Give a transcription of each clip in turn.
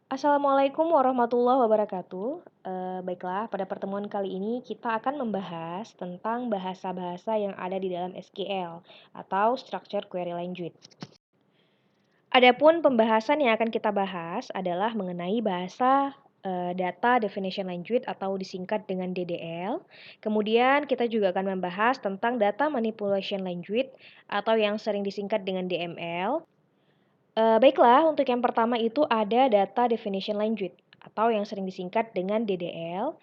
Assalamualaikum warahmatullahi wabarakatuh. Baiklah, pada pertemuan kali ini kita akan membahas tentang bahasa-bahasa yang ada di dalam SQL atau Structured Query Language. Adapun pembahasan yang akan kita bahas adalah mengenai bahasa Data Definition Language atau disingkat dengan DDL. Kemudian kita juga akan membahas tentang Data Manipulation Language atau yang sering disingkat dengan DML. Baiklah, untuk yang pertama itu ada Data Definition Language atau yang sering disingkat dengan DDL.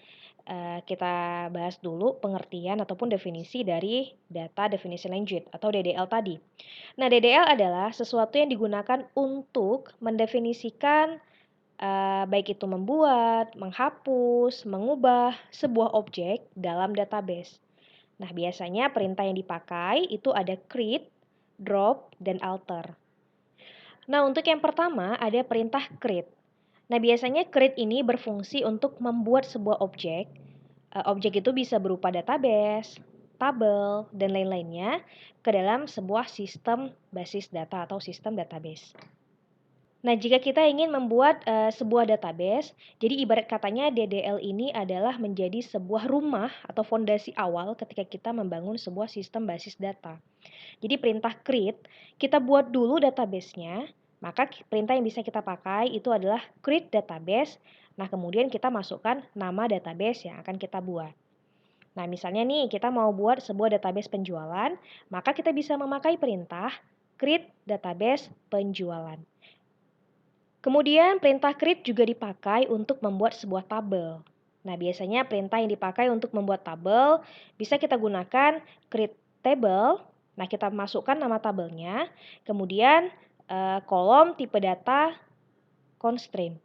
Kita bahas dulu pengertian ataupun definisi dari Data Definition Language atau DDL tadi. Nah, DDL adalah sesuatu yang digunakan untuk mendefinisikan baik itu membuat, menghapus, mengubah sebuah objek dalam database. Nah, biasanya perintah yang dipakai itu ada create, drop, dan alter. Nah, untuk yang pertama ada perintah create. Nah, biasanya create ini berfungsi untuk membuat sebuah objek. Objek itu bisa berupa database, tabel, dan lain-lainnya ke dalam sebuah sistem basis data atau sistem database. Nah, jika kita ingin membuat sebuah database, jadi ibarat katanya DDL ini adalah menjadi sebuah rumah atau fondasi awal ketika kita membangun sebuah sistem basis data. Jadi perintah create, kita buat dulu database-nya, maka perintah yang bisa kita pakai itu adalah create database. Nah, kemudian kita masukkan nama database yang akan kita buat. Nah, misalnya nih kita mau buat sebuah database penjualan, maka kita bisa memakai perintah create database penjualan. Kemudian perintah create juga dipakai untuk membuat sebuah tabel. Nah, biasanya perintah yang dipakai untuk membuat tabel bisa kita gunakan create table. Nah, kita masukkan nama tabelnya, kemudian kolom tipe data constraint.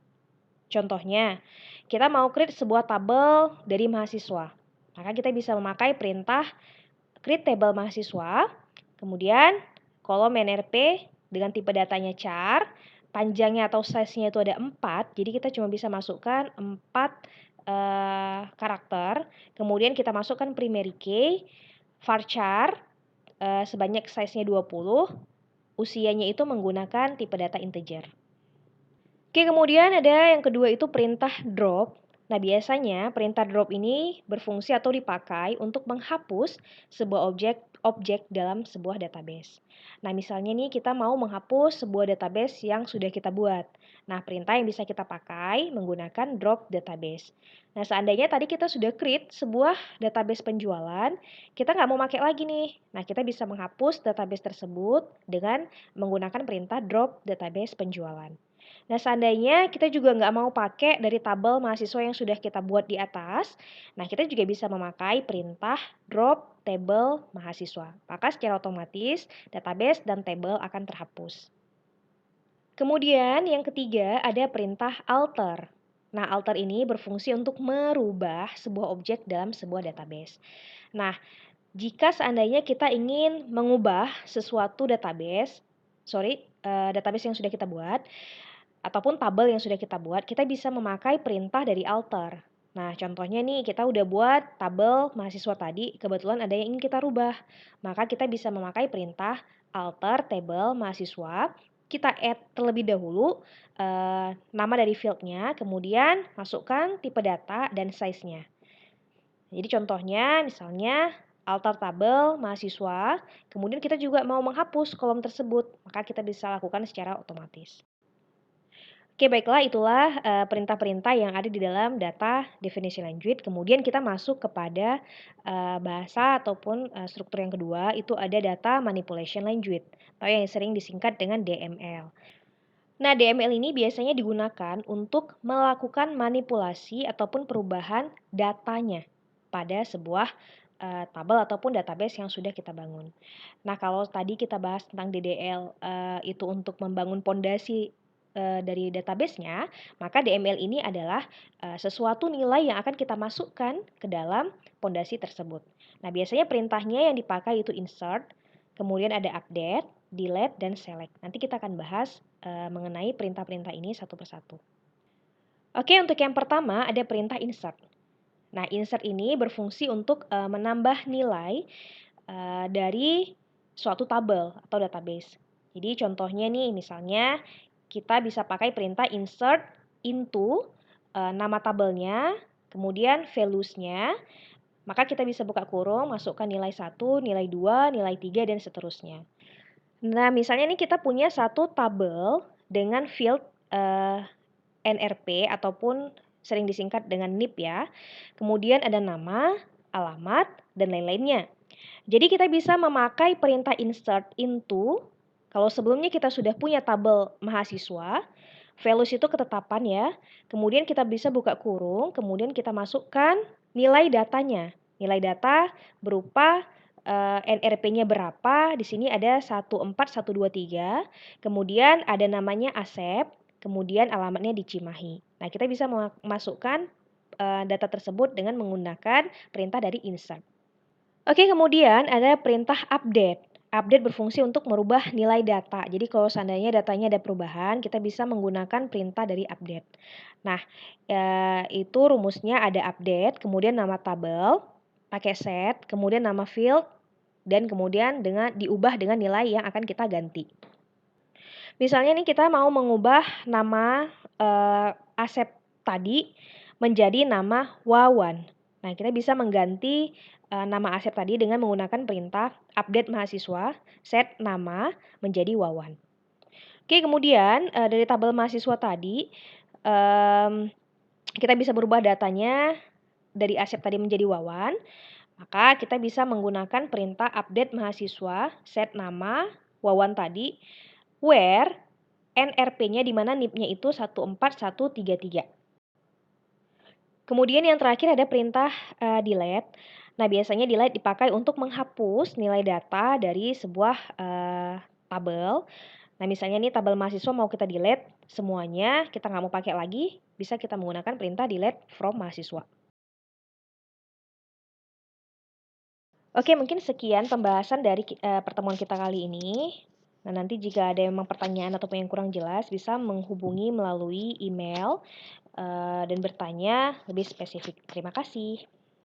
Contohnya, kita mau create sebuah tabel dari mahasiswa. Maka kita bisa memakai perintah create table mahasiswa, kemudian kolom NRP dengan tipe datanya char, panjangnya atau size-nya itu ada 4, jadi kita cuma bisa masukkan 4 karakter. Kemudian kita masukkan primary key, varchar sebanyak size-nya 20, usianya itu menggunakan tipe data integer. Oke, kemudian ada yang kedua itu perintah drop. Nah, biasanya perintah drop ini berfungsi atau dipakai untuk menghapus sebuah objek dalam sebuah database. Nah, misalnya nih kita mau menghapus sebuah database yang sudah kita buat. Nah, perintah yang bisa kita pakai menggunakan drop database. Nah, seandainya tadi kita sudah create sebuah database penjualan, kita nggak mau pakai lagi nih. Nah, kita bisa menghapus database tersebut dengan menggunakan perintah drop database penjualan. Nah, seandainya kita juga nggak mau pakai dari tabel mahasiswa yang sudah kita buat di atas, nah kita juga bisa memakai perintah drop table mahasiswa. Maka secara otomatis database dan table akan terhapus. Kemudian yang ketiga ada perintah alter. Nah, alter ini berfungsi untuk merubah sebuah objek dalam sebuah database. Nah, jika seandainya kita ingin mengubah sesuatu database yang sudah kita buat, ataupun tabel yang sudah kita buat, kita bisa memakai perintah dari alter. Nah, contohnya nih, kita udah buat tabel mahasiswa tadi, kebetulan ada yang ingin kita rubah. Maka kita bisa memakai perintah alter table mahasiswa. Kita add terlebih dahulu nama dari fieldnya, kemudian masukkan tipe data dan size-nya. Jadi contohnya, misalnya alter tabel mahasiswa, kemudian kita juga mau menghapus kolom tersebut, maka kita bisa lakukan secara otomatis. Oke, baiklah itulah perintah-perintah yang ada di dalam Data Definition Language. Kemudian kita masuk kepada bahasa ataupun struktur yang kedua, itu ada Data Manipulation Language atau yang sering disingkat dengan DML. Nah, DML ini biasanya digunakan untuk melakukan manipulasi ataupun perubahan datanya pada sebuah tabel ataupun database yang sudah kita bangun. Nah, kalau tadi kita bahas tentang DDL itu untuk membangun pondasi dari database-nya, maka DML ini adalah sesuatu nilai yang akan kita masukkan ke dalam pondasi tersebut. Nah, biasanya perintahnya yang dipakai itu insert, kemudian ada update, delete, dan select. Nanti kita akan bahas mengenai perintah-perintah ini satu persatu. Oke, untuk yang pertama ada perintah insert. Nah, insert ini berfungsi untuk menambah nilai dari suatu tabel atau database. Jadi contohnya nih, misalnya kita bisa pakai perintah insert into nama tabelnya, kemudian values-nya, maka kita bisa buka kurung, masukkan nilai 1, nilai 2, nilai 3, dan seterusnya. Nah, misalnya nih kita punya satu tabel dengan field NRP ataupun sering disingkat dengan NIP ya. Kemudian ada nama, alamat, dan lain-lainnya. Jadi kita bisa memakai perintah insert into. Kalau sebelumnya kita sudah punya tabel mahasiswa, values itu ketetapan ya. Kemudian kita bisa buka kurung, kemudian kita masukkan nilai datanya. Nilai data berupa NRP-nya berapa, di sini ada 14123, kemudian ada namanya Asep, kemudian alamatnya di Cimahi. Nah, kita bisa memasukkan data tersebut dengan menggunakan perintah dari insert. Oke, kemudian ada perintah update. Update berfungsi untuk merubah nilai data. Jadi kalau seandainya datanya ada perubahan, kita bisa menggunakan perintah dari update. Nah, itu rumusnya ada update, kemudian nama tabel, pakai set, kemudian nama field, dan kemudian diubah dengan nilai yang akan kita ganti. Misalnya nih kita mau mengubah nama Asep tadi menjadi nama Wawan. Nah, kita bisa mengganti nama Asep tadi dengan menggunakan perintah update mahasiswa, set nama menjadi Wawan. Oke, kemudian dari tabel mahasiswa tadi, kita bisa berubah datanya dari Asep tadi menjadi Wawan. Maka kita bisa menggunakan perintah update mahasiswa, set nama, Wawan tadi, where NRP-nya di mana NIP-nya itu 14133. Kemudian yang terakhir ada perintah delete. Nah, biasanya delete dipakai untuk menghapus nilai data dari sebuah tabel. Nah, misalnya nih tabel mahasiswa mau kita delete semuanya, kita nggak mau pakai lagi, bisa kita menggunakan perintah delete from mahasiswa. Oke, mungkin sekian pembahasan dari pertemuan kita kali ini. Nah, nanti jika ada memang pertanyaan ataupun yang kurang jelas, bisa menghubungi melalui email dan bertanya lebih spesifik. Terima kasih.